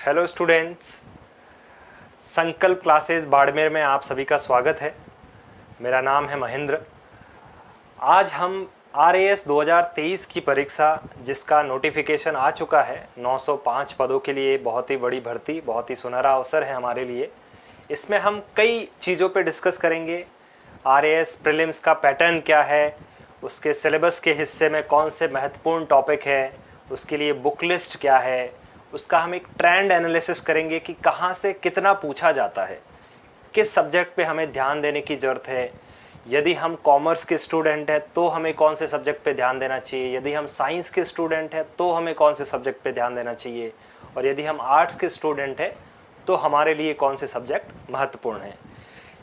Hello students, संकल्प classes Barmer में आप सभी का स्वागत है। मेरा नाम है महेंद्र। आज हम RAS 2023 की परीक्षा जिसका नोटिफिकेशन आ चुका है 905 पदों के लिए, बहुत ही बड़ी भर्ती, बहुत ही सुनहरा अवसर है हमारे लिए। इसमें हम कई चीज़ों पे डिस्कस करेंगे। RAS प्रीलिम्स का पैटर्न क्या है, उसके सिलेबस के हिस्से में कौन से महत्वपूर्ण टॉपिक है, उसके लिए बुक लिस्ट क्या है, उसका हम एक ट्रेंड एनालिसिस करेंगे कि कहाँ से कितना पूछा जाता है, किस सब्जेक्ट पे हमें ध्यान देने की ज़रूरत है। यदि हम कॉमर्स के स्टूडेंट हैं तो हमें कौन से सब्जेक्ट पे ध्यान देना चाहिए, यदि हम साइंस के स्टूडेंट हैं तो हमें कौन से सब्जेक्ट पे ध्यान देना चाहिए, और यदि हम आर्ट्स के स्टूडेंट हैं तो हमारे लिए कौन से सब्जेक्ट महत्वपूर्ण हैं।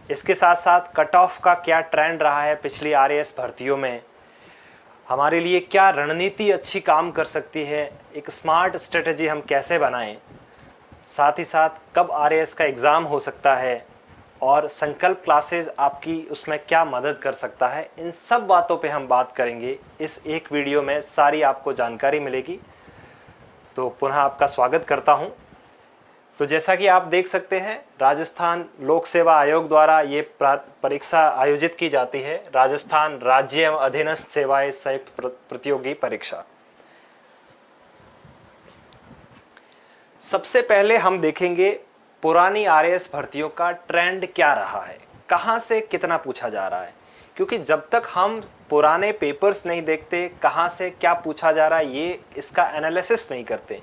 इसके साथ साथ कट ऑफ का क्या ट्रेंड रहा है पिछली RAS भर्तियों में, हमारे लिए क्या रणनीति अच्छी काम कर सकती है, एक स्मार्ट स्ट्रेटजी हम कैसे बनाएं, साथ ही साथ कब RAS का एग्ज़ाम हो सकता है और संकल्प क्लासेस आपकी उसमें क्या मदद कर सकता है, इन सब बातों पे हम बात करेंगे। इस एक वीडियो में सारी आपको जानकारी मिलेगी। तो पुनः आपका स्वागत करता हूं। तो जैसा कि आप देख सकते हैं, राजस्थान लोक सेवा आयोग द्वारा ये परीक्षा आयोजित की जाती है, राजस्थान राज्य एवं अधीनस्थ सेवाएं संयुक्त प्रतियोगी परीक्षा। सबसे पहले हम देखेंगे पुरानी RAS भर्तियों का ट्रेंड क्या रहा है, कहाँ से कितना पूछा जा रहा है। क्योंकि जब तक हम पुराने पेपर्स नहीं देखते, कहाँ से क्या पूछा जा रहा है, ये इसका एनालिसिस नहीं करते,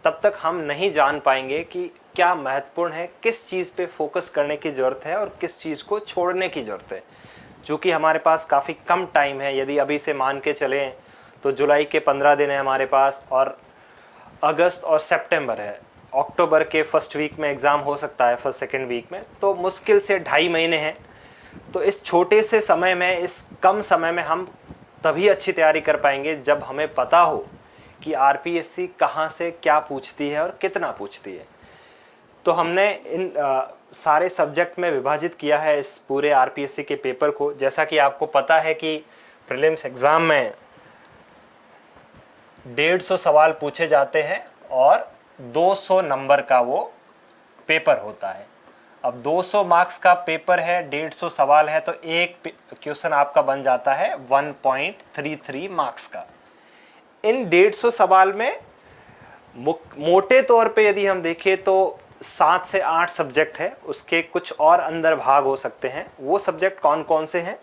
तब तक हम नहीं जान पाएंगे कि क्या महत्वपूर्ण है, किस चीज़ पे फोकस करने की ज़रूरत है और किस चीज़ को छोड़ने की ज़रूरत है। चूँकि हमारे पास काफ़ी कम टाइम है, यदि अभी से मान के चलें तो जुलाई के 15 दिन है हमारे पास, और अगस्त और सितंबर है, अक्टूबर के फर्स्ट वीक में एग्ज़ाम हो सकता है, फर्स्ट सेकेंड वीक में, तो मुश्किल से 2.5 महीने हैं। तो इस छोटे से समय में, इस कम समय में हम तभी अच्छी तैयारी कर पाएंगे जब हमें पता हो कि RPSC कहाँ से क्या पूछती है और कितना पूछती है। तो हमने इन सारे सब्जेक्ट में विभाजित किया है इस पूरे RPSC के पेपर को। जैसा कि आपको पता है कि प्रीलिम्स एग्ज़ाम में 150 सवाल पूछे जाते हैं और 200 नंबर का वो पेपर होता है। अब 200 मार्क्स का पेपर है, 150 सवाल है, तो एक क्वेश्चन आपका बन जाता है 1.33 मार्क्स का। इन 150 सवाल में मोटे तौर पे यदि हम देखें तो 7 से 8 सब्जेक्ट है, उसके कुछ और अंदर भाग हो सकते हैं। वो सब्जेक्ट कौन कौन से हैं?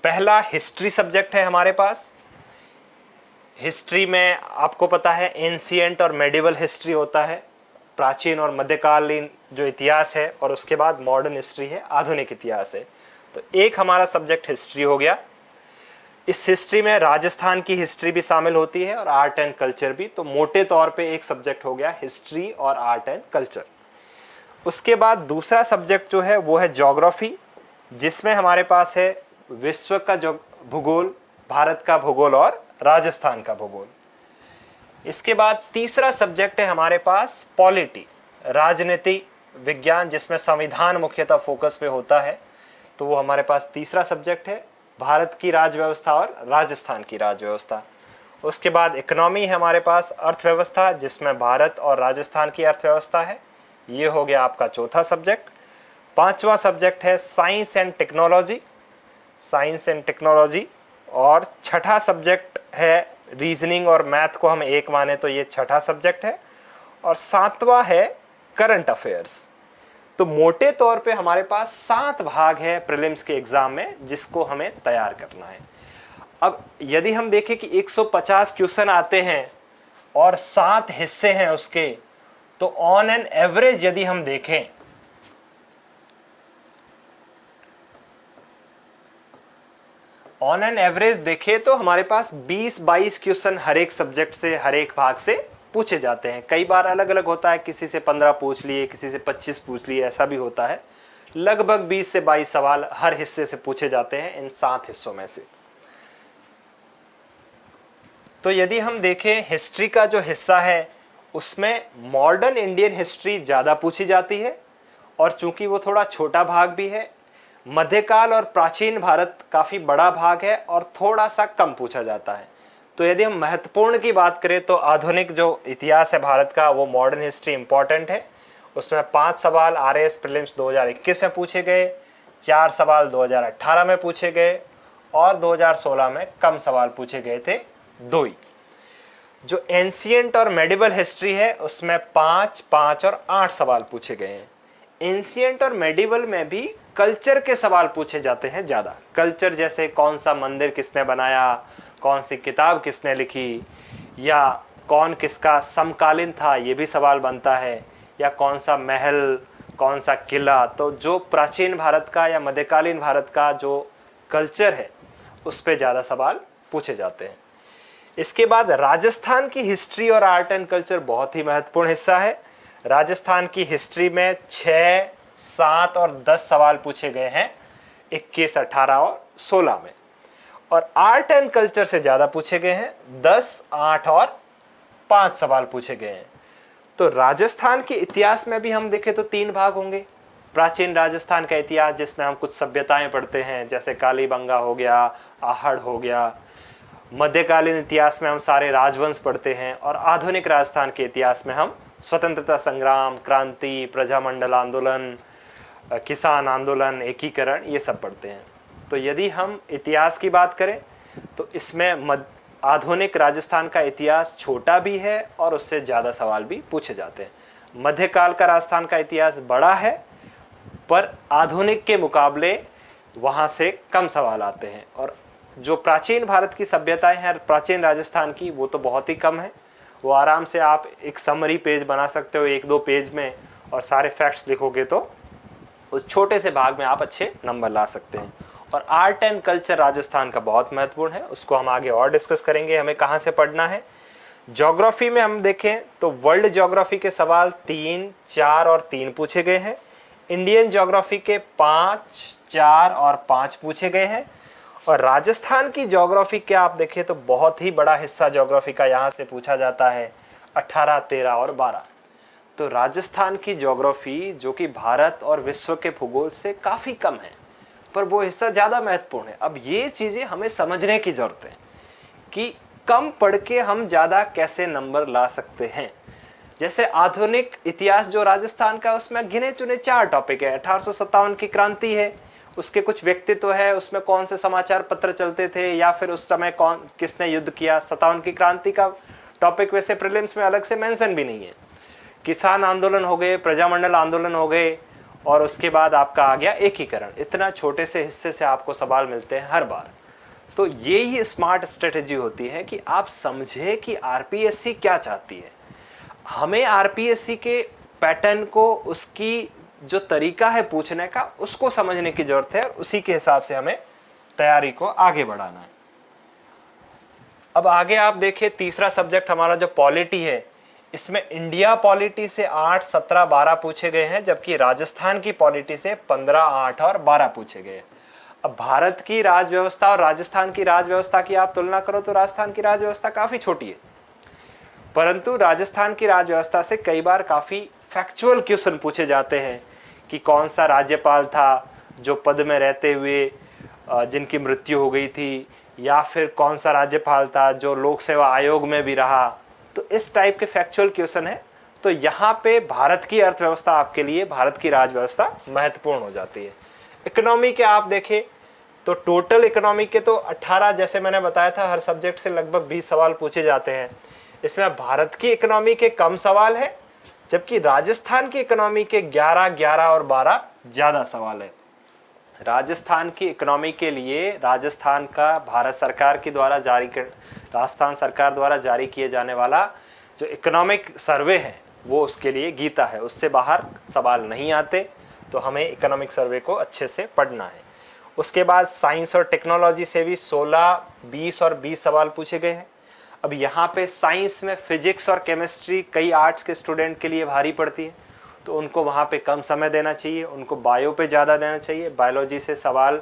पहला हिस्ट्री सब्जेक्ट है हमारे पास। हिस्ट्री में आपको पता है एंशिएंट और मेडिवल हिस्ट्री होता है, प्राचीन और मध्यकालीन जो इतिहास है, और उसके बाद मॉडर्न हिस्ट्री है, आधुनिक इतिहास है। तो एक हमारा सब्जेक्ट हिस्ट्री हो गया। इस हिस्ट्री में राजस्थान की हिस्ट्री भी शामिल होती है और आर्ट एंड कल्चर भी। तो मोटे तौर पे एक सब्जेक्ट हो गया हिस्ट्री और आर्ट एंड कल्चर। उसके बाद दूसरा सब्जेक्ट जो है वो है ज्योग्राफी, जिसमें हमारे पास है विश्व का जो भूगोल, भारत का भूगोल और राजस्थान का भूगोल। इसके बाद तीसरा सब्जेक्ट है हमारे पास पॉलिटी, राजनीति विज्ञान, जिसमें संविधान मुख्यतः फोकस पे होता है। तो वो हमारे पास तीसरा सब्जेक्ट है, भारत की राज्य व्यवस्था और राजस्थान की राज्य व्यवस्था। उसके बाद इकोनॉमी है हमारे पास, अर्थव्यवस्था, जिसमें भारत और राजस्थान की अर्थव्यवस्था है। ये हो गया आपका चौथा सब्जेक्ट। पांचवा सब्जेक्ट है science and technology, science and technology. और छठा सब्जेक्ट है रीजनिंग और मैथ को हम एक माने तो ये छठा सब्जेक्ट है। और सातवां है करंट अफेयर्स। तो मोटे तौर पे हमारे पास 7 भाग है प्रीलिम्स के एग्जाम में जिसको हमें तैयार करना है। अब यदि हम देखें कि 150 क्वेश्चन आते हैं और 7 हिस्से हैं उसके, तो ऑन एन एवरेज यदि हम देखें तो हमारे पास 20-22 क्वेश्चन हर एक सब्जेक्ट से, हर एक भाग से पूछे जाते हैं। कई बार अलग अलग होता है, किसी से 15 पूछ लिए, किसी से 25 पूछ लिए, ऐसा भी होता है। लगभग 20 से 22 सवाल हर हिस्से से पूछे जाते हैं इन 7 हिस्सों में से। तो यदि हम देखें हिस्ट्री का जो हिस्सा है उसमें मॉडर्न इंडियन हिस्ट्री ज़्यादा पूछी जाती है, और चूंकि वो थोड़ा छोटा भाग भी है, मध्यकाल और प्राचीन भारत काफ़ी बड़ा भाग है और थोड़ा सा कम पूछा जाता है। तो यदि हम महत्वपूर्ण की बात करें तो आधुनिक जो इतिहास है भारत का वो मॉडर्न हिस्ट्री इंपॉर्टेंट है। उसमें 5 सवाल RAS प्रीलिम्स 2021 में पूछे गए, 4 सवाल 2018 में पूछे गए और 2016 में कम सवाल पूछे गए थे, 2 ही। जो एंशिएंट और मेडिवल हिस्ट्री है उसमें 5, 5 और 8 सवाल पूछे गए हैं। एंशिएंट और मेडिवल में भी कल्चर के सवाल पूछे जाते हैं ज़्यादा। कल्चर जैसे कौन सा मंदिर किसने बनाया, कौन सी किताब किसने लिखी, या कौन किसका समकालीन था, ये भी सवाल बनता है, या कौन सा महल, कौन सा किला। तो जो प्राचीन भारत का या मध्यकालीन भारत का जो कल्चर है उस पर ज़्यादा सवाल पूछे जाते हैं। इसके बाद राजस्थान की हिस्ट्री और आर्ट एंड कल्चर बहुत ही महत्वपूर्ण हिस्सा है। राजस्थान की हिस्ट्री में 6, 7 और 10 सवाल पूछे गए हैं 21, 18 और 16 में। और आर्ट एंड कल्चर से ज़्यादा पूछे गए हैं, 10, 8 और 5 सवाल पूछे गए हैं। तो राजस्थान के इतिहास में भी हम देखें तो 3 भाग होंगे। प्राचीन राजस्थान का इतिहास जिसमें हम कुछ सभ्यताएं पढ़ते हैं, जैसे कालीबंगा हो गया, आहड़ हो गया। मध्यकालीन इतिहास में हम सारे राजवंश पढ़ते हैं। और आधुनिक राजस्थान के इतिहास में हम स्वतंत्रता संग्राम, क्रांति, प्रजामंडल आंदोलन, किसान आंदोलन, एकीकरण, ये सब पढ़ते हैं। तो यदि हम इतिहास की बात करें तो इसमें आधुनिक राजस्थान का इतिहास छोटा भी है और उससे ज़्यादा सवाल भी पूछे जाते हैं। मध्यकाल का राजस्थान का इतिहास बड़ा है पर आधुनिक के मुकाबले वहाँ से कम सवाल आते हैं। और जो प्राचीन भारत की सभ्यताएं हैं प्राचीन राजस्थान की, वो तो बहुत ही कम है। वो आराम से आप एक समरी पेज बना सकते हो 1-2 पेज में, और सारे फैक्ट्स लिखोगे तो उस छोटे से भाग में आप अच्छे नंबर ला सकते हैं। और आर्ट एंड कल्चर राजस्थान का बहुत महत्वपूर्ण है, उसको हम आगे और डिस्कस करेंगे हमें कहाँ से पढ़ना है। ज्योग्राफी में हम देखें तो वर्ल्ड ज्योग्राफी के सवाल 3, 4 और 3 पूछे गए हैं। इंडियन ज्योग्राफी के 5, 4 और 5 पूछे गए हैं। और राजस्थान की ज्योग्राफी के आप देखें तो बहुत ही बड़ा हिस्सा ज्योग्राफी का यहाँ से पूछा जाता है, 18, 13 और 12। तो राजस्थान की ज्योग्राफी जो कि भारत और विश्व के भूगोल से काफ़ी कम है, पर वो हिस्सा ज़्यादा महत्वपूर्ण है। अब ये चीज़ें हमें समझने की ज़रूरत है कि कम पढ़ के हम ज़्यादा कैसे नंबर ला सकते हैं। जैसे आधुनिक इतिहास जो राजस्थान का, उसमें गिने चुने 4 टॉपिक है। 1857 की क्रांति है, उसके कुछ व्यक्तित्व है, उसमें कौन से समाचार पत्र चलते थे या फिर उस समय कौन किसने युद्ध किया। 57 की क्रांति का टॉपिक वैसे प्रीलिम्स में अलग से मेंशन भी नहीं है। किसान आंदोलन हो गए, प्रजामंडल आंदोलन हो गए, और उसके बाद आपका आ गया एकीकरण। इतना छोटे से हिस्से से आपको सवाल मिलते हैं हर बार। तो ये ही स्मार्ट स्ट्रेटेजी होती है कि आप समझे कि आरपीएससी क्या चाहती है। हमें आरपीएससी के पैटर्न को, उसकी जो तरीका है पूछने का, उसको समझने की जरूरत है और उसी के हिसाब से हमें तैयारी को आगे बढ़ाना है। अब आगे आप देखिए तीसरा सब्जेक्ट हमारा जो पॉलिटी है, इसमें इंडिया पॉलिटी से 8, 17, 12 पूछे गए हैं, जबकि राजस्थान की पॉलिटी से 15, 8 और 12 पूछे गए। अब भारत की राज व्यवस्था और राजस्थान की राज व्यवस्था की आप तुलना करो तो राजस्थान की राज व्यवस्था काफ़ी छोटी है, परंतु राजस्थान की राज व्यवस्था से कई बार काफ़ी फैक्चुअल क्वेश्चन पूछे जाते हैं कि कौन सा राज्यपाल था जो पद में रहते हुए जिनकी मृत्यु हो गई थी, या फिर कौन सा राज्यपाल था जो लोक सेवा आयोग में भी रहा। तो इस टाइप के फैक्चुअल क्वेश्चन है। तो यहाँ पे भारत की अर्थव्यवस्था आपके लिए, भारत की राज व्यवस्था महत्वपूर्ण हो जाती है। इकोनॉमी के आप देखें तो टोटल इकोनॉमी के तो 18, जैसे मैंने बताया था, हर सब्जेक्ट से लगभग 20 सवाल पूछे जाते हैं। इसमें भारत की इकोनॉमी के कम सवाल है, जबकि राजस्थान की इकोनॉमी के 11, 11 और 12 ज़्यादा सवाल है। राजस्थान की इकोनॉमी के लिए राजस्थान का भारत सरकार के द्वारा राजस्थान सरकार द्वारा जारी किए जाने वाला जो इकोनॉमिक सर्वे है वो उसके लिए गीता है, उससे बाहर सवाल नहीं आते। तो हमें इकोनॉमिक सर्वे को अच्छे से पढ़ना है। उसके बाद साइंस और टेक्नोलॉजी से भी 16, 20 और 20 सवाल पूछे गए हैं। अब यहाँ पे साइंस में फिजिक्स और केमिस्ट्री कई आर्ट्स के स्टूडेंट के लिए भारी पड़ती है, तो उनको वहाँ पे कम समय देना चाहिए, उनको बायो पे ज़्यादा देना चाहिए। बायोलॉजी से सवाल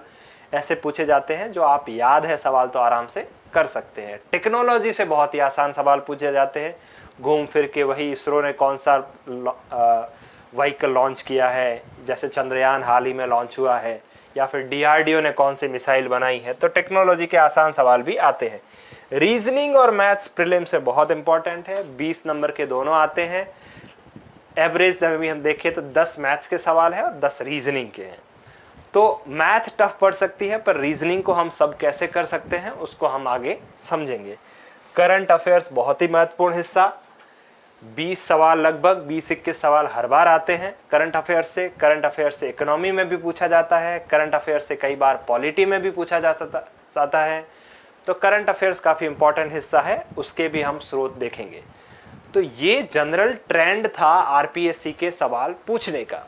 ऐसे पूछे जाते हैं जो आप याद है सवाल तो आराम से कर सकते हैं। टेक्नोलॉजी से बहुत ही आसान सवाल पूछे जाते हैं, घूम फिर के वही इसरो ने कौन सा व्हीकल लॉन्च किया है, जैसे चंद्रयान हाल ही में लॉन्च हुआ है, या फिर डीआरडीओ ने कौन सी मिसाइल बनाई है। तो टेक्नोलॉजी के आसान सवाल भी आते हैं। रीजनिंग और मैथ्स प्रीलिम्स में बहुत इंपॉर्टेंट है, 20 नंबर के दोनों आते हैं। एवरेज जब भी हम देखें तो 10 मैथ्स के सवाल है और 10 रीजनिंग के हैं। तो मैथ टफ पड़ सकती है, पर रीजनिंग को हम सब कैसे कर सकते हैं उसको हम आगे समझेंगे। करंट अफेयर्स बहुत ही महत्वपूर्ण हिस्सा, 20 सवाल, लगभग 20-21 सवाल हर बार आते हैं करंट अफेयर्स से। करंट अफेयर्स से इकोनॉमी में भी पूछा जाता है, करंट अफेयर्स से कई बार पॉलिटी में भी पूछा जाता है। तो करंट अफेयर्स काफ़ी इंपॉर्टेंट हिस्सा है, उसके भी हम स्रोत देखेंगे। तो ये जनरल ट्रेंड था आरपीएससी के सवाल पूछने का।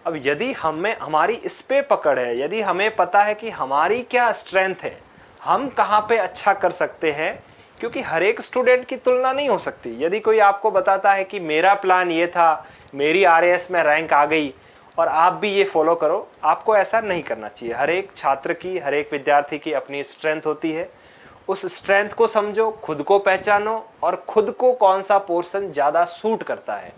अब यदि हमारी इस पे पकड़ है, यदि हमें पता है कि हमारी क्या स्ट्रेंथ है, हम कहाँ पे अच्छा कर सकते हैं, क्योंकि हर एक स्टूडेंट की तुलना नहीं हो सकती। यदि कोई आपको बताता है कि मेरा प्लान ये था, मेरी आरएएस में रैंक आ गई और आप भी ये फॉलो करो, आपको ऐसा नहीं करना चाहिए। हर एक छात्र की, हर एक विद्यार्थी की अपनी स्ट्रेंथ होती है। उस स्ट्रेंथ को समझो, खुद को पहचानो और खुद को कौन सा पोर्शन ज़्यादा सूट करता है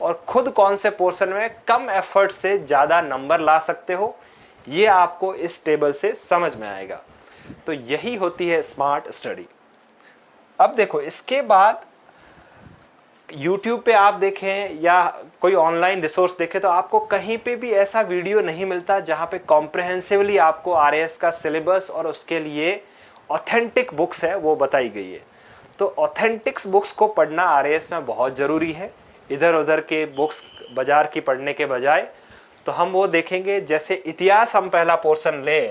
और खुद कौन से पोर्शन में कम एफर्ट से ज़्यादा नंबर ला सकते हो, ये आपको इस टेबल से समझ में आएगा। तो यही होती है स्मार्ट स्टडी। अब देखो, इसके बाद YouTube पे आप देखें या कोई ऑनलाइन रिसोर्स देखें तो आपको कहीं पे भी ऐसा वीडियो नहीं मिलता जहाँ पे कॉम्प्रहेंसिवली आपको आरएएस का सिलेबस और उसके लिए ऑथेंटिक बुक्स है वो बताई गई है। तो ऑथेंटिक्स बुक्स को पढ़ना आरएएस में बहुत ज़रूरी है, इधर उधर के बुक्स बाजार की पढ़ने के बजाय। तो हम वो देखेंगे, जैसे इतिहास हम पहला पोर्शन ले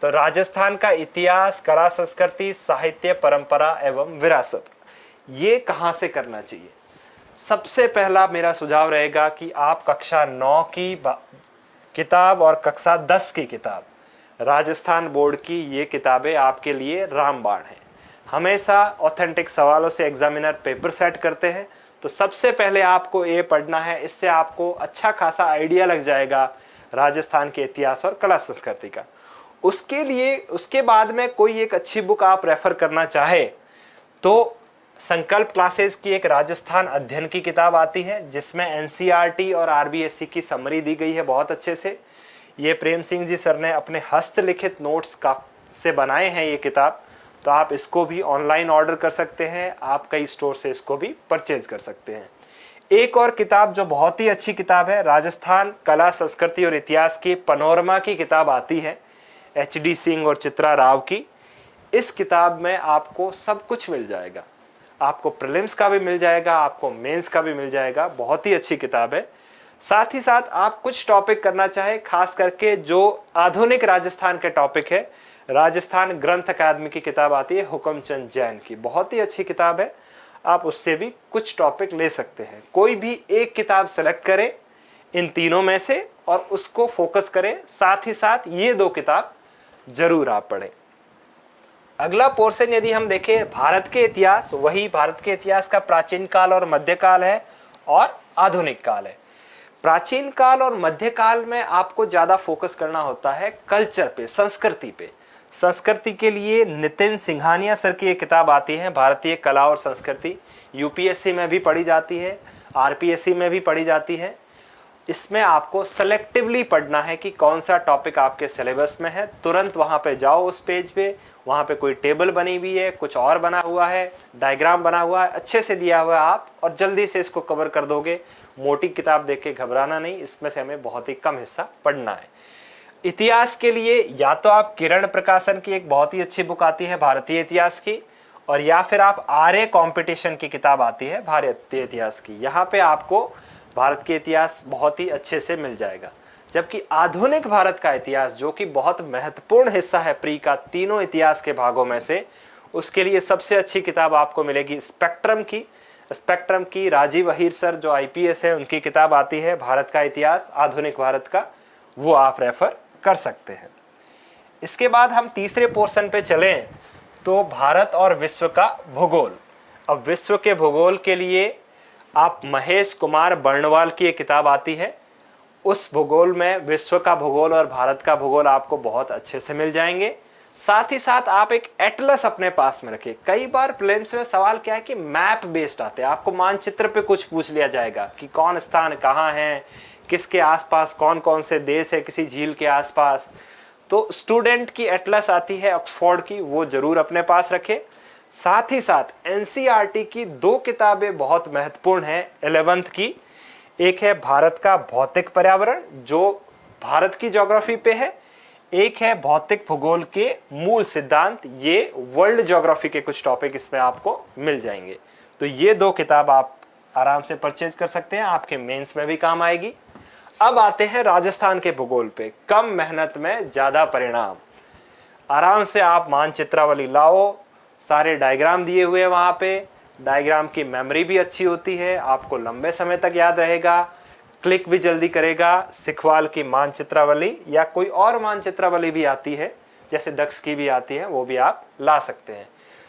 तो राजस्थान का इतिहास, कला संस्कृति, साहित्य, परंपरा एवं विरासत, ये कहाँ से करना चाहिए। सबसे पहला मेरा सुझाव रहेगा कि आप कक्षा 9 की किताब और कक्षा 10 की किताब, राजस्थान बोर्ड की ये किताबें आपके लिए रामबाण हैं। हमेशा ऑथेंटिक सवालों से एग्जामिनर पेपर सेट करते हैं, तो सबसे पहले आपको ये पढ़ना है। इससे आपको अच्छा खासा आइडिया लग जाएगा राजस्थान के इतिहास और कला संस्कृति का। उसके बाद में कोई एक अच्छी बुक आप रेफर करना चाहे तो संकल्प क्लासेस की एक राजस्थान अध्ययन की किताब आती है, जिसमें एनसीईआरटी और आरबीएससी की समरी दी गई है बहुत अच्छे से। ये प्रेम सिंह जी सर ने अपने हस्तलिखित नोट्स से बनाए हैं ये किताब। तो आप इसको भी ऑनलाइन ऑर्डर कर सकते हैं, आप कई स्टोर से इसको भी परचेज कर सकते हैं। एक और किताब जो बहुत ही अच्छी किताब है, राजस्थान कला संस्कृति और इतिहास की पनोरमा की किताब आती है, एचडी सिंह और चित्रा राव की। इस किताब में आपको सब कुछ मिल जाएगा, आपको प्रीलिम्स का भी मिल जाएगा, आपको मेंस का भी मिल जाएगा। बहुत ही अच्छी किताब है। साथ ही साथ आप कुछ टॉपिक करना चाहे, खास करके जो आधुनिक राजस्थान के टॉपिक है, राजस्थान ग्रंथ अकादमी की किताब आती है हुकमचंद जैन की, बहुत ही अच्छी किताब है। आप उससे भी कुछ टॉपिक ले सकते हैं। कोई भी एक किताब सेलेक्ट करें इन तीनों में से और उसको फोकस करें। साथ ही साथ ये 2 किताब जरूर आप पढ़ें। अगला पोर्शन यदि हम देखें भारत के इतिहास, वही भारत के इतिहास का प्राचीन काल और मध्यकाल है और आधुनिक काल है। प्राचीन काल और मध्यकाल में आपको ज़्यादा फोकस करना होता है कल्चर पे, संस्कृति पे। संस्कृति के लिए नितिन सिंघानिया सर की एक किताब आती है, भारतीय कला और संस्कृति। यूपीएससी में भी पढ़ी जाती है, आरपीएससी में भी पढ़ी जाती है। इसमें आपको सेलेक्टिवली पढ़ना है कि कौन सा टॉपिक आपके सिलेबस में है। तुरंत वहाँ पे जाओ, उस पेज पे, वहाँ पे कोई टेबल बनी हुई है, कुछ और बना हुआ है, डायग्राम बना हुआ है, अच्छे से दिया हुआ है आप, और जल्दी से इसको कवर कर दोगे। मोटी किताब देख के घबराना नहीं, इसमें से हमें बहुत ही कम हिस्सा पढ़ना है। इतिहास के लिए या तो आप किरण प्रकाशन की एक बहुत ही अच्छी बुक आती है भारतीय इतिहास की, और या फिर आप आर्य कंपटीशन की किताब आती है भारतीय इतिहास की। यहाँ पे आपको भारत के इतिहास बहुत ही अच्छे से मिल जाएगा। जबकि आधुनिक भारत का इतिहास, जो कि बहुत महत्वपूर्ण हिस्सा है प्री का तीनों इतिहास के भागों में से, उसके लिए सबसे अच्छी किताब आपको मिलेगी स्पेक्ट्रम की राजीव अहीर सर जो आईपीएस है, उनकी किताब आती है भारत का इतिहास, आधुनिक भारत का, वो आप रेफर कर सकते हैं। इसके बाद हम तीसरे पोर्शन पे चलें तो भारत और विश्व का भूगोल। अब विश्व के भूगोल के लिए आप महेश कुमार बर्णवाल की एक किताब आती है, उस भूगोल में विश्व का भूगोल और भारत का भूगोल आपको बहुत अच्छे से मिल जाएंगे। साथ ही साथ आप एक एटलस अपने पास में रखें। कई बार प्रीलिम्स में सवाल क्या है कि मैप बेस्ड आते हैं, आपको मानचित्र पे कुछ पूछ लिया जाएगा कि कौन स्थान कहाँ है, किसके आसपास कौन कौन से देश है, किसी झील के आसपास। तो स्टूडेंट की एटलस आती है ऑक्सफोर्ड की, वो जरूर अपने पास रखें। साथ ही साथ एनसीईआरटी की 2 किताबें बहुत महत्वपूर्ण हैं 11th की। एक है भारत का भौतिक पर्यावरण जो भारत की ज्योग्राफी पे है, एक है भौतिक भूगोल के मूल सिद्धांत, ये वर्ल्ड ज्योग्राफी के कुछ टॉपिक इसमें आपको मिल जाएंगे। तो ये 2 किताब आप आराम से परचेज कर सकते हैं, आपके मेंस में भी काम आएगी। अब आते हैं राजस्थान के भूगोल पे, कम मेहनत में ज्यादा परिणाम। आराम से आप मानचित्रावली लाओ, सारे डायग्राम दिए हुए हैं वहां पे, डायग्राम की मेमोरी भी अच्छी होती है, आपको लंबे समय तक याद रहेगा, क्लिक भी जल्दी करेगा। सिखवाल की मानचित्रावली या कोई और मानचित्रावली भी आती है, जैसे दक्ष की भी आती है, वो भी आप ला सकते हैं।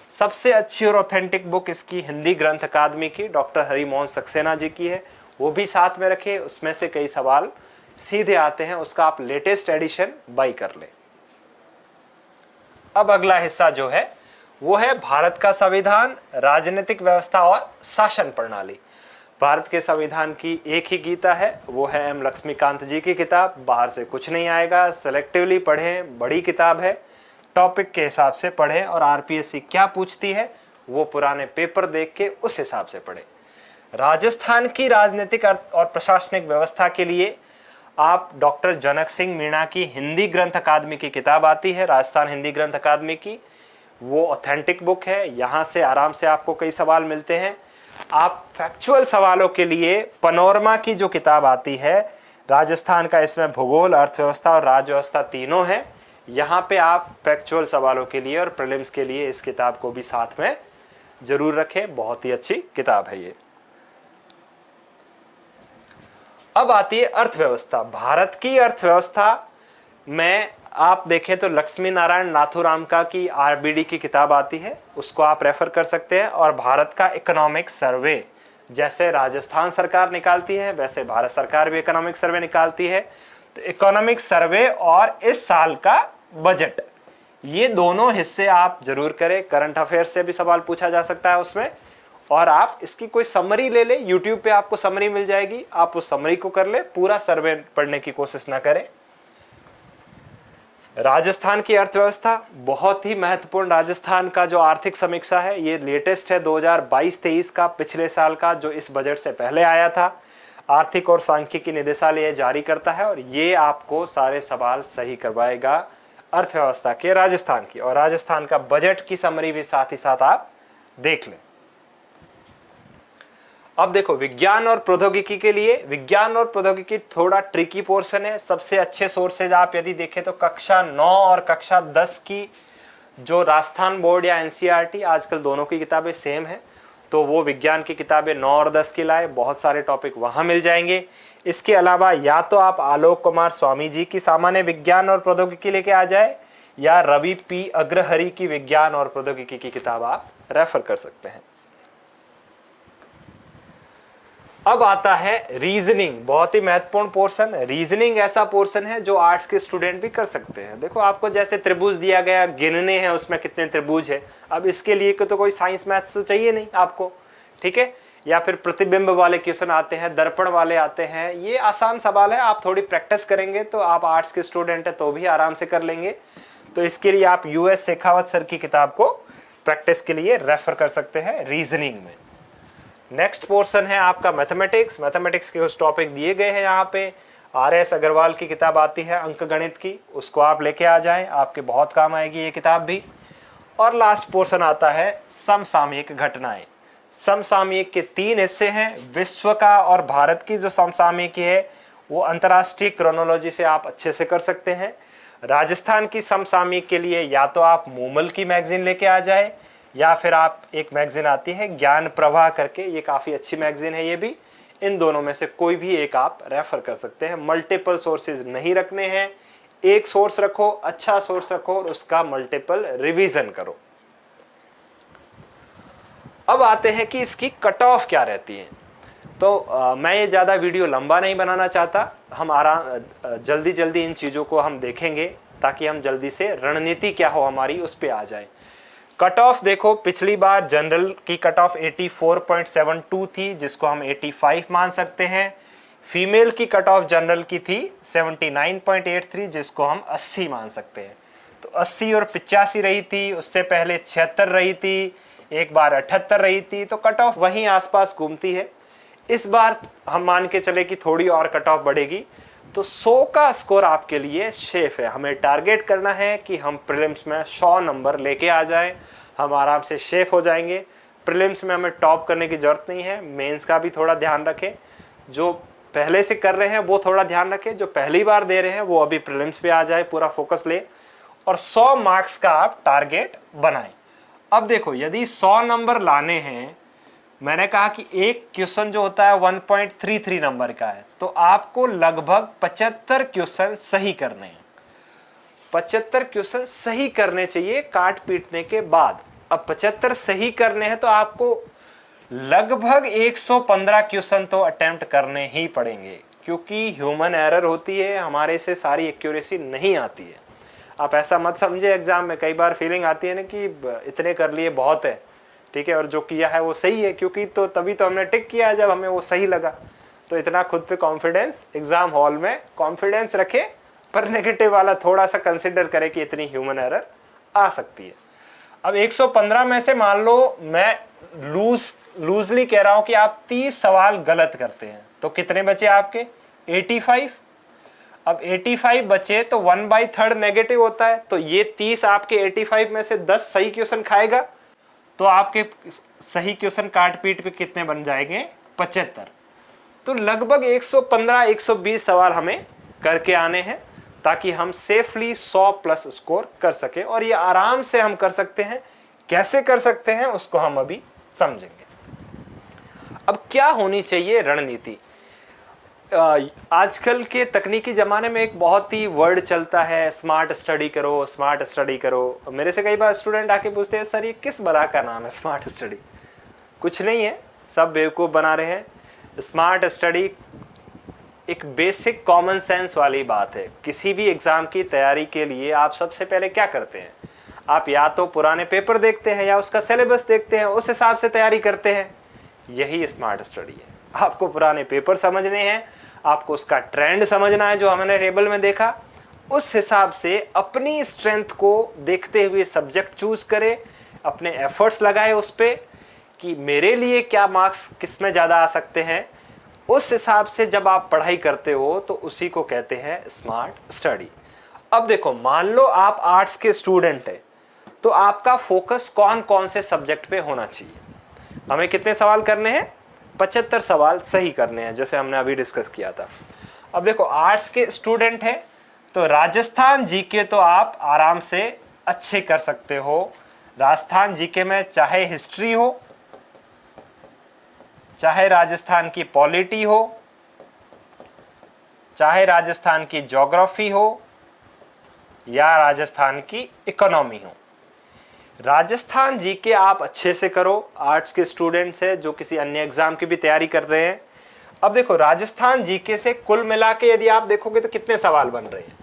सबसे अच्छी और ऑथेंटिक बुक इसकी हिंदी ग्रंथ अकादमी की डॉक्टर हरिमोहन सक्सेना जी की है, वो भी साथ में रखे, उसमें से कई सवाल सीधे आते हैं, उसका आप लेटेस्ट एडिशन बाई कर लें। अब अगला हिस्सा जो है वो है भारत का संविधान, राजनीतिक व्यवस्था और शासन प्रणाली। भारत के संविधान की एक ही गीता है, वो है एम लक्ष्मीकांत जी की किताब, बाहर से कुछ नहीं आएगा, सेलेक्टिवली पढ़ें, बड़ी किताब है, टॉपिक के हिसाब से पढ़ें और आरपीएससी क्या पूछती है वो पुराने पेपर देख के उस हिसाब से पढ़ें। राजस्थान की राजनीतिक और प्रशासनिक व्यवस्था के लिए आप डॉक्टर जनक सिंह मीणा की हिंदी ग्रंथ अकादमी की किताब आती है, राजस्थान हिंदी ग्रंथ अकादमी की, वो ऑथेंटिक बुक है, यहाँ से आराम से आपको कई सवाल मिलते हैं। आप फैक्चुअल सवालों के लिए पनोरमा की जो किताब आती है राजस्थान का, इसमें भूगोल, अर्थव्यवस्था और राज्य व्यवस्था तीनों है, यहाँ पे आप फैक्चुअल सवालों के लिए और प्रीलिम्स के लिए इस किताब को भी साथ में जरूर रखें, बहुत ही अच्छी किताब है ये। अब आती है अर्थव्यवस्था। भारत की अर्थव्यवस्था में आप देखें तो लक्ष्मी नारायण नाथुराम का की आरबीडी की किताब आती है, उसको आप रेफर कर सकते हैं। और भारत का इकोनॉमिक सर्वे, जैसे राजस्थान सरकार निकालती है वैसे भारत सरकार भी इकोनॉमिक सर्वे निकालती है। तो इकोनॉमिक सर्वे और इस साल का बजट, ये दोनों हिस्से आप जरूर करें। करंट अफेयर्स से भी सवाल पूछा जा सकता है उसमें, और आप इसकी कोई समरी ले ले, यूट्यूब पे आपको समरी मिल जाएगी, आप उस समरी को कर ले, पूरा सर्वे पढ़ने की कोशिश ना करें। राजस्थान की अर्थव्यवस्था बहुत ही महत्वपूर्ण, राजस्थान का जो आर्थिक समीक्षा है ये लेटेस्ट है 2022-23 का, पिछले साल का जो इस बजट से पहले आया था। आर्थिक और सांख्यिकी निदेशालय जारी करता है और ये आपको सारे सवाल सही करवाएगा अर्थव्यवस्था के राजस्थान की, और राजस्थान का बजट की समरी भी साथ ही साथ आप देख लें। अब देखो विज्ञान और प्रौद्योगिकी के लिए, विज्ञान और प्रौद्योगिकी थोड़ा ट्रिकी पोर्शन है। सबसे अच्छे सोर्सेज आप यदि देखें तो कक्षा 9 और कक्षा 10 की जो राजस्थान बोर्ड या एनसीईआरटी, आजकल दोनों की किताबें सेम है, तो वो विज्ञान की किताबें 9 और 10 की लाए, बहुत सारे टॉपिक वहां मिल जाएंगे। इसके अलावा या तो आप आलोक कुमार स्वामी जी की सामान्य विज्ञान और प्रौद्योगिकी लेके आ जाए, या रवि पी अग्रहरि की विज्ञान और प्रौद्योगिकी की किताब आप रेफर कर सकते हैं। अब आता है रीजनिंग, बहुत ही महत्वपूर्ण पोर्शन। रीजनिंग ऐसा पोर्शन है जो आर्ट्स के स्टूडेंट भी कर सकते हैं। देखो आपको जैसे त्रिभुज दिया गया, गिनने हैं उसमें कितने त्रिभुज है, अब इसके लिए तो कोई साइंस मैथ्स तो चाहिए नहीं आपको, ठीक है। या फिर प्रतिबिंब वाले क्वेश्चन आते हैं, दर्पण वाले आते हैं, ये आसान सवाल है, आप थोड़ी प्रैक्टिस करेंगे तो आप आर्ट्स के स्टूडेंट है तो भी आराम से कर लेंगे। तो इसके लिए आप यूएस शेखावत सर की किताब को प्रैक्टिस के लिए रेफर कर सकते हैं रीजनिंग में। नेक्स्ट पोर्शन है आपका मैथमेटिक्स। मैथमेटिक्स के कुछ टॉपिक दिए गए हैं यहाँ पे। आर.एस. अग्रवाल की किताब आती है अंक गणित की, उसको आप लेके आ जाएं, आपके बहुत काम आएगी ये किताब भी। और लास्ट पोर्शन आता है समसामयिक घटनाएं। समसामयिक के 3 हिस्से हैं, विश्व का और भारत की जो समसामयिक है वो अंतर्राष्ट्रीय क्रोनोलॉजी से आप अच्छे से कर सकते हैं। राजस्थान की समसामयिक के लिए या तो आप मूमल की मैगजीन लेके आ जाए, या फिर आप एक मैगजीन आती है ज्ञान प्रवाह करके, ये काफ़ी अच्छी मैगजीन है ये भी। इन दोनों में से कोई भी एक आप रेफर कर सकते हैं। मल्टीपल सोर्सेज नहीं रखने हैं, एक सोर्स रखो, अच्छा सोर्स रखो और उसका मल्टीपल रिवीजन करो। अब आते हैं कि इसकी कट ऑफ क्या रहती है। तो मैं ये ज़्यादा वीडियो लंबा नहीं बनाना चाहता, हम जल्दी जल्दी इन चीज़ों को हम देखेंगे ताकि हम जल्दी से रणनीति क्या हो हमारी उस पर आ जाए। कट ऑफ देखो, पिछली बार जनरल की कट ऑफ 84.72 थी, जिसको हम 85 मान सकते हैं। फीमेल की कट ऑफ जनरल की थी 79.83, जिसको हम 80 मान सकते हैं। तो 80 और 85 रही थी, उससे पहले 76 रही थी, एक बार 78 रही थी, तो कट ऑफ वहीं आसपास घूमती है। इस बार हम मान के चले कि थोड़ी और कट ऑफ बढ़ेगी, तो 100 का स्कोर आपके लिए सेफ है। हमें टारगेट करना है कि हम प्रीलिम्स में 100 नंबर लेके आ जाएं, हम आराम से सेफ हो जाएंगे। प्रीलिम्स में हमें टॉप करने की ज़रूरत नहीं है। मेंस का भी थोड़ा ध्यान रखें, जो पहले से कर रहे हैं वो थोड़ा ध्यान रखें, जो पहली बार दे रहे हैं वो अभी प्रीलिम्स पे आ जाए, पूरा फोकस ले और 100 मार्क्स का आप टारगेट बनाएं। अब देखो, यदि 100 नंबर लाने हैं, मैंने कहा कि एक क्वेश्चन जो होता है 1.33 नंबर का है, तो आपको लगभग 75 क्वेश्चन सही करने हैं। 75 क्वेश्चन सही करने चाहिए काट पीटने के बाद। अब 75 सही करने हैं तो आपको लगभग 115 क्वेश्चन तो अटेम्प्ट करने ही पड़ेंगे, क्योंकि ह्यूमन एरर होती है, हमारे से सारी एक्यूरेसी नहीं आती है। आप ऐसा मत समझे, एग्जाम में कई बार फीलिंग आती है ना कि इतने कर लिए बहुत है, ठीक है, और जो किया है वो सही है, क्योंकि तो तभी तो हमने टिक किया है जब हमें वो सही लगा। तो इतना खुद पे कॉन्फिडेंस, एग्जाम हॉल में कॉन्फिडेंस रखे, पर नेगेटिव वाला थोड़ा सा कंसिडर करे कि इतनी ह्यूमन एरर आ सकती है। अब 115 में से मान लो मैं लूजली कह रहा हूं कि आप 30 सवाल गलत करते हैं, तो कितने बचे आपके? 85। अब 85 बचे तो 1/3 नेगेटिव होता है, तो ये 30 आपके 85 में से 10 सही क्वेश्चन खाएगा, तो आपके सही क्वेश्चन काट पीट पे कितने बन जाएंगे? 75। तो लगभग 115-120 सवाल हमें करके आने हैं, ताकि हम सेफली 100 प्लस स्कोर कर सके। और ये आराम से हम कर सकते हैं। कैसे कर सकते हैं उसको हम अभी समझेंगे। अब क्या होनी चाहिए रणनीति? आजकल के तकनीकी ज़माने में एक बहुत ही वर्ड चलता है, स्मार्ट स्टडी करो, स्मार्ट स्टडी करो। मेरे से कई बार स्टूडेंट आके पूछते हैं, सर ये किस बला का नाम है स्मार्ट स्टडी? कुछ नहीं है, सब बेवकूफ़ बना रहे हैं। स्मार्ट स्टडी एक बेसिक कॉमन सेंस वाली बात है। किसी भी एग्ज़ाम की तैयारी के लिए आप सबसे पहले क्या करते हैं? आप या तो पुराने पेपर देखते हैं या उसका सिलेबस देखते हैं, उस हिसाब से तैयारी करते हैं। यही स्मार्ट स्टडी है। आपको पुराने पेपर समझने हैं, आपको उसका ट्रेंड समझना है जो हमने टेबल में देखा, उस हिसाब से अपनी स्ट्रेंथ को देखते हुए सब्जेक्ट चूज करें, अपने एफर्ट्स लगाए उस पर कि मेरे लिए क्या मार्क्स किस में ज़्यादा आ सकते हैं। उस हिसाब से जब आप पढ़ाई करते हो तो उसी को कहते हैं स्मार्ट स्टडी। अब देखो, मान लो आप आर्ट्स के स्टूडेंट हैं, तो आपका फोकस कौन कौन से सब्जेक्ट पे होना चाहिए? हमें कितने सवाल करने हैं? 75 सवाल सही करने हैं, जैसे हमने अभी डिस्कस किया था। अब देखो, आर्ट्स के स्टूडेंट हैं तो राजस्थान जीके तो आप आराम से अच्छे कर सकते हो। राजस्थान जीके में चाहे हिस्ट्री हो, चाहे राजस्थान की पॉलिटी हो, चाहे राजस्थान की ज्योग्राफी हो, या राजस्थान की इकोनॉमी हो, राजस्थान जीके आप अच्छे से करो। आर्ट्स के स्टूडेंट्स हैं जो किसी अन्य एग्जाम की भी तैयारी कर रहे हैं। अब देखो, राजस्थान जीके से कुल मिला के यदि आप देखोगे तो कितने सवाल बन रहे हैं?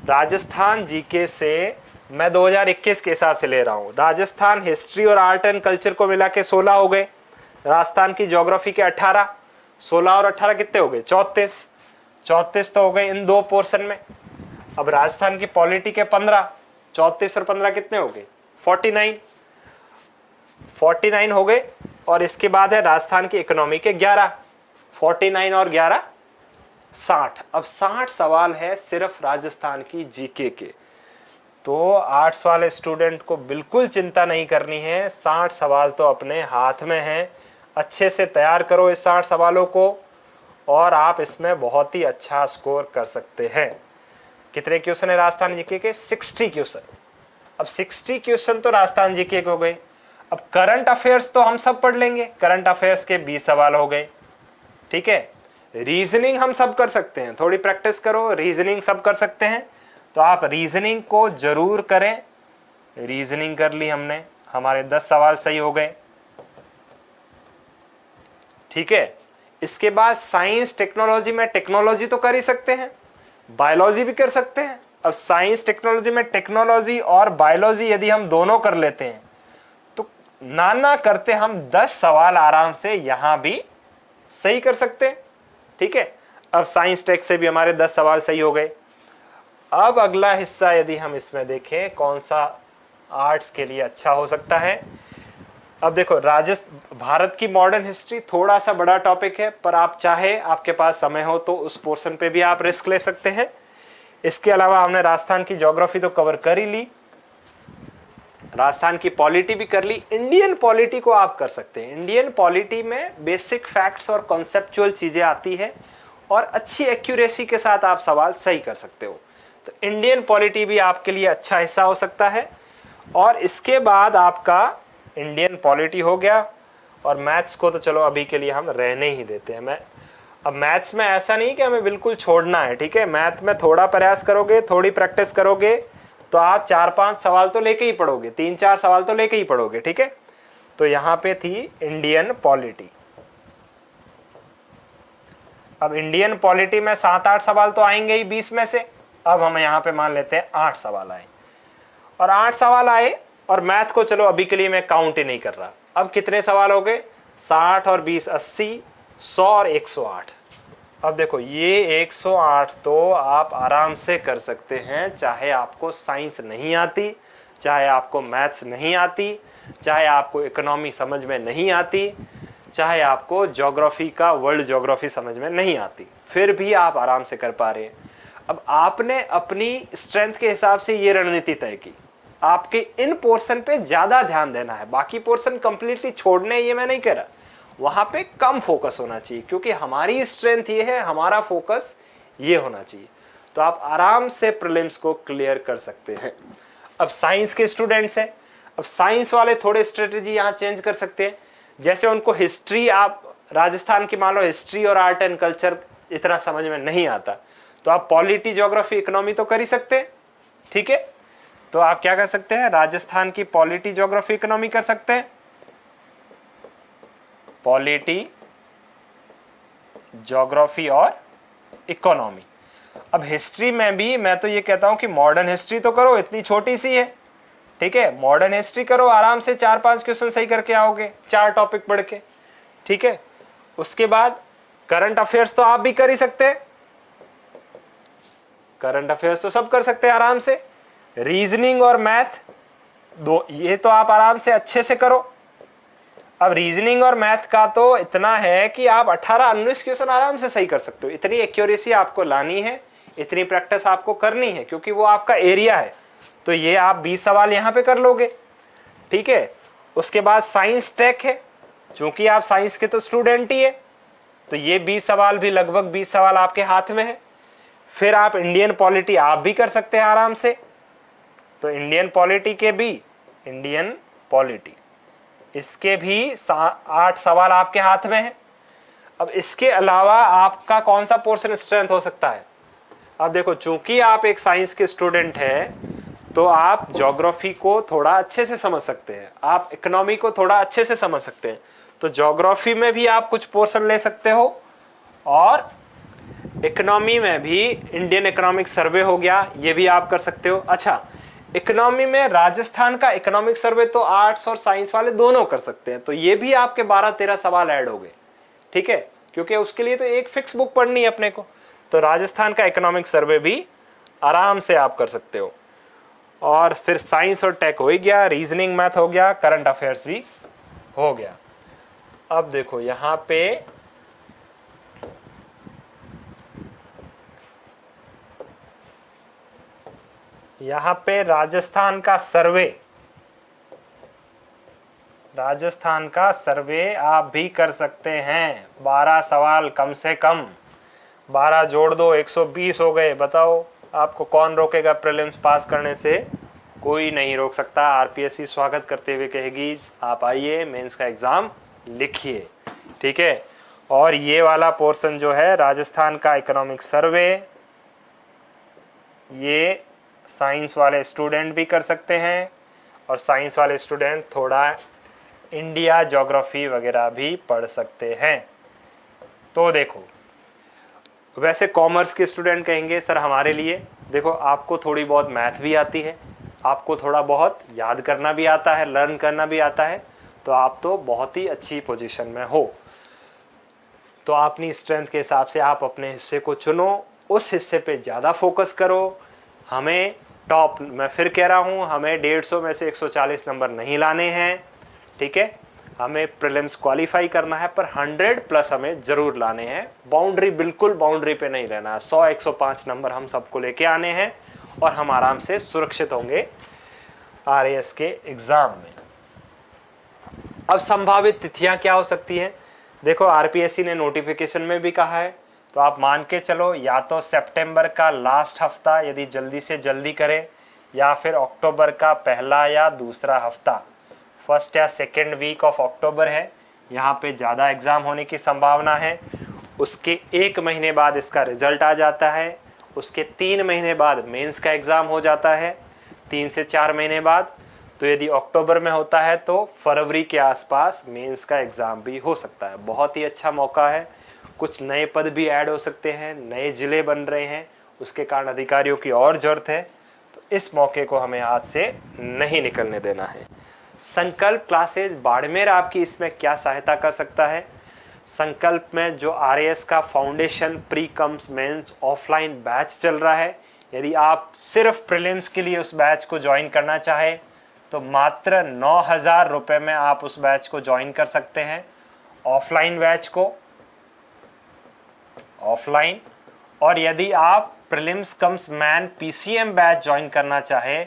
राजस्थान जीके से मैं 2021 के हिसाब से ले रहा हूं। राजस्थान हिस्ट्री और आर्ट एंड कल्चर को मिला के 16 हो गए। राजस्थान की ज्योग्राफी के 18, 16 और 18 कितने हो गए? 34। 34 तो हो गए इन दो पोर्शन में। अब राजस्थान की पॉलिटी के 15, 34 और 15 कितने हो गए? 49। 49 हो गए। और इसके बाद है राजस्थान की इकोनॉमी के 11, 49 और 11 60। अब 60 सवाल है सिर्फ राजस्थान की जीके के। तो आर्ट्स वाले स्टूडेंट को बिल्कुल चिंता नहीं करनी है, 60 सवाल तो अपने हाथ में हैं। अच्छे से तैयार करो इस 60 सवालों को और आप इसमें बहुत ही अच्छा स्कोर कर सकते हैं। कितने क्वेश्चन है राजस्थान जीके के? 60 क्वेश्चन। अब 60 क्वेश्चन तो राजस्थान जीके के हो गए। अब करंट अफेयर्स तो हम सब पढ़ लेंगे, करंट अफेयर्स के 20 सवाल हो गए, ठीक है। रीजनिंग हम सब कर सकते हैं, थोड़ी प्रैक्टिस करो, रीजनिंग सब कर सकते हैं, तो आप रीजनिंग को जरूर करें। रीजनिंग कर ली हमने, हमारे 10 सवाल सही हो गए, ठीक है। इसके बाद साइंस टेक्नोलॉजी में टेक्नोलॉजी तो कर ही सकते हैं, बायोलॉजी भी कर सकते हैं। अब साइंस टेक्नोलॉजी में टेक्नोलॉजी और बायोलॉजी यदि हम दोनों कर लेते हैं तो ना करते हम 10 सवाल आराम से यहां भी सही कर सकते हैं, ठीक है। अब साइंस टेक से भी हमारे 10 सवाल सही हो गए। अब अगला हिस्सा यदि हम इसमें देखें कौन सा आर्ट्स के लिए अच्छा हो सकता है, अब देखो भारत की मॉडर्न हिस्ट्री थोड़ा सा बड़ा टॉपिक है, पर आप चाहे आपके पास समय हो तो उस पोर्शन पे भी आप रिस्क ले सकते हैं। इसके अलावा हमने राजस्थान की ज्योग्राफी तो कवर कर ही ली, राजस्थान की पॉलिटी भी कर ली, इंडियन पॉलिटी को आप कर सकते हैं। इंडियन पॉलिटी में बेसिक फैक्ट्स और कॉन्सेप्चुअल चीजें आती है और अच्छी एक्यूरेसी के साथ आप सवाल सही कर सकते हो। तो इंडियन पॉलिटी भी आपके लिए अच्छा हिस्सा हो सकता है। और इसके बाद आपका इंडियन पॉलिटी हो गया, और मैथ्स को तो चलो अभी के लिए हम रहने ही देते हैं। अब मैथ्स में ऐसा नहीं कि हमें बिल्कुल छोड़ना है, ठीक है। मैथ में थोड़ा प्रयास करोगे, थोड़ी प्रैक्टिस करोगे तो आप 4-5 सवाल तो लेके ही पढ़ोगे, 3-4 सवाल तो लेके ही पढ़ोगे, ठीक है। तो यहां पे थी इंडियन पॉलिटी। अब इंडियन पॉलिटी में 7-8 सवाल तो आएंगे ही 20 में से। अब हम यहां पे मान लेते हैं 8 सवाल आए, और 8 सवाल आए, और मैथ को चलो अभी के लिए मैं काउंट ही नहीं कर रहा। अब कितने सवाल हो गए? 60 और 20 80, 100 और 108। अब देखो ये 108 तो आप आराम से कर सकते हैं, चाहे आपको साइंस नहीं आती, चाहे आपको मैथ्स नहीं आती, चाहे आपको इकोनॉमी समझ में नहीं आती, चाहे आपको ज्योग्राफी का वर्ल्ड ज्योग्राफी समझ में नहीं आती, फिर भी आप आराम से कर पा रहे हैं। अब आपने अपनी स्ट्रेंथ के हिसाब से ये रणनीति तय की, आपके इन पोर्शन पे ज्यादा ध्यान देना है, बाकी पोर्शन कंप्लीटली छोड़ने ये मैं नहीं कह रहा, वहां पे कम फोकस होना चाहिए, क्योंकि हमारी स्ट्रेंथ ये है, हमारा फोकस ये होना चाहिए। तो आप आराम से प्रीलिम्स को क्लियर कर सकते हैं। अब साइंस के स्टूडेंट्स हैं, अब साइंस वाले थोड़े स्ट्रेटेजी यहाँ चेंज कर सकते हैं। जैसे उनको हिस्ट्री, आप राजस्थान की मान लो हिस्ट्री और आर्ट एंड कल्चर इतना समझ में नहीं आता, तो आप पॉलिटी, ज्योग्राफी, इकोनॉमी तो कर ही सकते हैं, ठीक है। तो आप क्या कर सकते हैं? राजस्थान की पॉलिटी, ज्योग्राफी, इकोनॉमी कर सकते हैं। पॉलिटी, ज्योग्राफी और इकोनॉमी। अब हिस्ट्री में भी मैं तो ये कहता हूं कि मॉडर्न हिस्ट्री तो करो, इतनी छोटी सी है, ठीक है। मॉडर्न हिस्ट्री करो, आराम से 4-5 क्वेश्चन सही करके आओगे, 4 टॉपिक पढ़ के, ठीक है। उसके बाद करंट अफेयर्स तो आप भी कर ही सकते हैं, करंट अफेयर्स तो सब कर सकते हैं आराम से। रीजनिंग और मैथ दो, ये तो आप आराम से अच्छे से करो। अब रीजनिंग और मैथ का तो इतना है कि आप 18-19 क्वेश्चन आराम से सही कर सकते हो। इतनी एक्यूरेसी आपको लानी है, इतनी प्रैक्टिस आपको करनी है, क्योंकि वो आपका एरिया है। तो ये आप 20 सवाल यहाँ पे कर लोगे, ठीक है। उसके बाद साइंस टेक है, चूंकि आप साइंस के तो स्टूडेंट ही है, तो ये 20 सवाल भी, लगभग 20 सवाल आपके हाथ में है। फिर आप इंडियन पॉलिटी आप भी कर सकते हैं आराम से, तो इंडियन पॉलिटी के भी, इंडियन पॉलिटी इसके भी 8 सवाल आपके हाथ में है। अब इसके अलावा आपका कौन सा पोर्शन स्ट्रेंथ हो सकता है? अब देखो, चूंकि आप एक साइंस के स्टूडेंट हैं, तो आप ज्योग्राफी को थोड़ा अच्छे से समझ सकते हैं, आप इकोनॉमी को थोड़ा अच्छे से समझ सकते हैं, तो ज्योग्राफी में भी आप कुछ पोर्शन ले सकते हो, और इकोनॉमी में भी इंडियन इकोनॉमिक सर्वे हो गया, ये भी आप कर सकते हो। अच्छा, इकोनॉमी में राजस्थान का इकोनॉमिक सर्वे तो आर्ट्स और साइंस वाले दोनों कर सकते हैं, तो ये भी आपके 12-13 सवाल ऐड हो गए, ठीक है, क्योंकि उसके लिए तो एक फिक्स बुक पढ़नी है अपने को। तो राजस्थान का इकोनॉमिक सर्वे भी आराम से आप कर सकते हो। और फिर साइंस और टेक हो ही गया, रीजनिंग, मैथ हो गया, करंट अफेयर्स भी हो गया। अब देखो यहां पे राजस्थान का सर्वे आप भी कर सकते हैं। 12 सवाल कम से कम, 12 जोड़ दो 120 हो गए। बताओ आपको कौन रोकेगा प्रीलिम्स पास करने से? कोई नहीं रोक सकता। आरपीएससी स्वागत करते हुए कहेगी आप आइए, मेंस का एग्जाम लिखिए, ठीक है। और ये वाला पोर्शन जो है राजस्थान का इकोनॉमिक सर्वे, ये साइंस वाले स्टूडेंट भी कर सकते हैं, और साइंस वाले स्टूडेंट थोड़ा इंडिया ज्योग्राफी वगैरह भी पढ़ सकते हैं। तो देखो, वैसे कॉमर्स के स्टूडेंट कहेंगे सर हमारे लिए, देखो आपको थोड़ी बहुत मैथ भी आती है, आपको थोड़ा बहुत याद करना भी आता है, लर्न करना भी आता है, तो आप तो बहुत ही अच्छी पोजीशन में हो। तो अपनी स्ट्रेंथ के हिसाब से आप अपने हिस्से को चुनो, उस हिस्से पे ज़्यादा फोकस करो। हमें टॉप, मैं फिर कह रहा हूँ, हमें 150 में से 140 नंबर नहीं लाने हैं, ठीक है। हमें प्रीलिम्स क्वालिफाई करना है, पर 100 प्लस हमें ज़रूर लाने हैं। बाउंड्री बिल्कुल बाउंड्री पे नहीं रहना है। 100-105 नंबर हम सबको लेके आने हैं और हम आराम से सुरक्षित होंगे RAS के एग्ज़ाम में। अब संभावित तिथियां क्या हो सकती हैं? देखो, RPSC ने नोटिफिकेशन में भी कहा है, तो आप मान के चलो या तो सितंबर का लास्ट हफ्ता यदि जल्दी से जल्दी करें, या फिर अक्टूबर का पहला या दूसरा हफ्ता, फर्स्ट या सेकेंड वीक ऑफ अक्टूबर है, यहाँ पे ज़्यादा एग्ज़ाम होने की संभावना है। उसके 1 महीने बाद इसका रिज़ल्ट आ जाता है, उसके 3 महीने बाद मेंस का एग्ज़ाम हो जाता है, 3 से 4 महीने बाद। तो यदि अक्टूबर में होता है तो फरवरी के आसपास मेंस का एग्ज़ाम भी हो सकता है। बहुत ही अच्छा मौका है। कुछ नए पद भी ऐड हो सकते हैं, नए ज़िले बन रहे हैं, उसके कारण अधिकारियों की और ज़रूरत है। तो इस मौके को हमें हाथ से नहीं निकलने देना है। संकल्प क्लासेज बाड़मेर आपकी इसमें क्या सहायता कर सकता है? संकल्प में जो RAS का foundation pre cum mains offline batch चल रहा है, यदि आप सिर्फ प्रीलिम्स के लिए उस बैच को ज्वाइन करना चाहे तो मात्र 9,000 रुपये में आप उस बैच को ज्वाइन कर सकते हैं, ऑफलाइन बैच को, ऑफलाइन। और यदि आप prelims comes man PCM batch join करना चाहे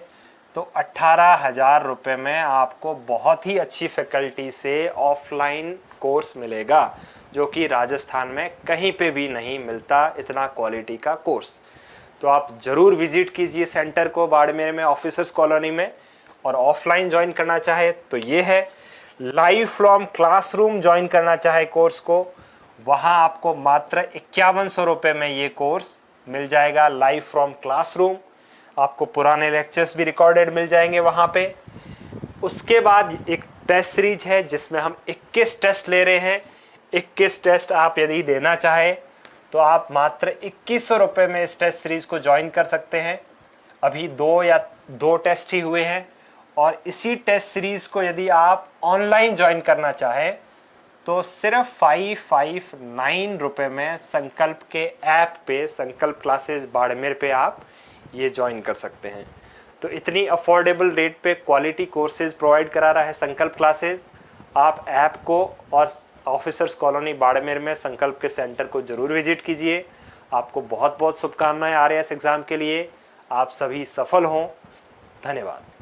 तो 18,000 रुपये में आपको बहुत ही अच्छी फैकल्टी से ऑफलाइन कोर्स मिलेगा, जो कि राजस्थान में कहीं पे भी नहीं मिलता इतना क्वालिटी का कोर्स। तो आप ज़रूर विजिट कीजिए सेंटर को बाड़मेर में, ऑफिसर्स कॉलोनी में। और ऑफलाइन ज्वाइन करना चाहे तो ये है। लाइव फ्रॉम क्लासरूम ज्वाइन करना चाहे कोर्स को, वहाँ आपको मात्र 5100 रुपये में ये कोर्स मिल जाएगा, लाइव फ्रॉम क्लासरूम। आपको पुराने लेक्चर्स भी रिकॉर्डेड मिल जाएंगे वहाँ पे। उसके बाद एक टेस्ट सीरीज है जिसमें हम 21 टेस्ट ले रहे हैं। 21 टेस्ट आप यदि देना चाहें तो आप मात्र 2100 रुपये में इस टेस्ट सीरीज को ज्वाइन कर सकते हैं। अभी 2 टेस्ट ही हुए हैं, और इसी टेस्ट सीरीज को यदि आप ऑनलाइन ज्वाइन करना चाहें तो सिर्फ 559 रुपये में संकल्प के ऐप पे, संकल्प क्लासेज बाड़मेर पे आप ये ज्वाइन कर सकते हैं। तो इतनी अफोर्डेबल रेट पे क्वालिटी कोर्सेज प्रोवाइड करा रहा है संकल्प क्लासेज। आप ऐप को और ऑफिसर्स कॉलोनी बाड़मेर में संकल्प के सेंटर को ज़रूर विजिट कीजिए। आपको बहुत बहुत शुभकामनाएं RAS एग्ज़ाम के लिए। आप सभी सफल हों। धन्यवाद।